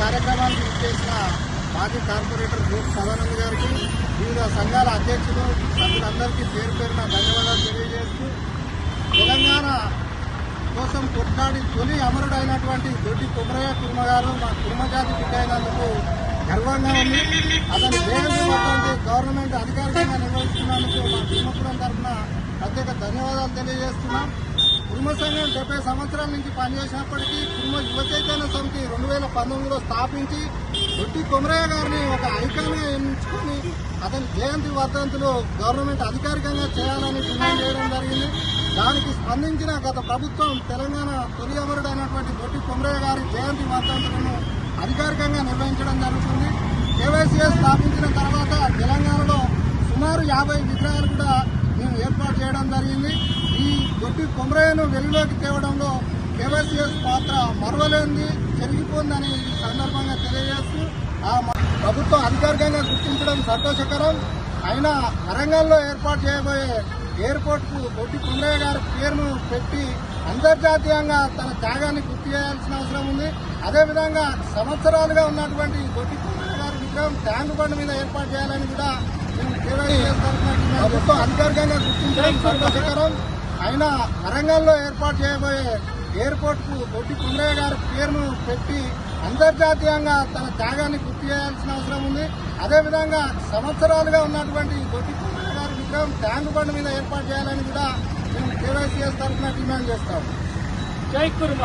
కార్యక్రమానికి చేసిన మాజీ కార్పొరేటర్ గ్రూప్ సదానంద్ గారికి, వివిధ సంఘాల అధ్యక్షులు సభ్యులందరికీ పేరు పేరున ధన్యవాదాలు తెలియజేస్తూ, తెలంగాణ కోసం కొట్లాడి తొలి అమరుడైనటువంటి దొడ్డి కొమరయ్య కుర్మ గారు మా కుర్మ జాతి బిడ్డైనందుకు గర్వంగా ఉంది. అతని జయంతి మొత్తానికి గవర్నమెంట్ అధికారికంగా నిర్వహిస్తున్నందుకు మా కుర్మపురం తరఫున ప్రత్యేక ధన్యవాదాలు తెలియజేస్తున్నాం. కుర్మ సంఘం 70 సంవత్సరాల నుంచి పనిచేసినప్పటికీ కుర్మ యువ చైతన్య సమితి 2019లో స్థాపించి దొడ్డి కొమరయ్య గారిని ఒక ఐకాన్గా ఎంచుకొని అతని జయంతి వర్ధంతులు గవర్నమెంట్ అధికారికంగా చేయాలని డిమాండ్ చేయడం జరిగింది. దానికి స్పందించిన గత ప్రభుత్వం తెలంగాణ తొలి అమరుడైనటువంటి దొడ్డి కొమరయ్య గారి జయంతి వర్ధంతులను అధికారికంగా నిర్వహించడం జరుగుతుంది. కేవైసీఎస్ స్థాపించిన తర్వాత తెలంగాణలో సుమారు 50 విగ్రహాలు కూడా మేము ఏర్పాటు చేయడం జరిగింది. ఈ దొడ్డి కొమరయ్యను వెలుగులోకి తేవడంలో కేవైసీఎస్ పాత్ర మరవలేనిది, జరిగిపోయిందని ఈ సందర్భంగా తెలియజేస్తూ ప్రభుత్వం అధికారికంగా గుర్తించడం సంతోషకరం. అయినా వరంగల్లో ఏర్పాటు చేయబోయే ఎయిర్పోర్ట్కు దొడ్డి కొమరయ్య గారి పేరును పెట్టి అంతర్జాతీయంగా తన త్యాగాన్ని గుర్తు చేయాల్సిన అవసరం ఉంది. అదేవిధంగా సంవత్సరాలుగా ఉన్నటువంటి దొడ్డి కొమరయ్య గారి విగ్రహం ట్యాంక్ బండ్ మీద ఏర్పాటు చేయాలని కూడా ప్రభుత్వం అధికారికంగా గుర్తించడం సంతోషకరం. అయినా వరంగల్లో ఏర్పాటు చేయబోయే ఎయిర్పోర్ట్కు దొడ్డి కొమరయ్య గారి పేరును పెట్టి అంతర్జాతీయంగా తన త్యాగాన్ని గుర్తు చేయాల్సిన అవసరం ఉంది. అదేవిధంగా సంవత్సరాలుగా ఉన్నటువంటి దొడ్డి కొమరయ్య గారి విగ్రహం ట్యాంక్ బండ్ మీద ఏర్పాటు చేయాలని కూడా మేము కేవైసీఎస్ తరఫున డిమాండ్ చేస్తాం. జై కుర్మ.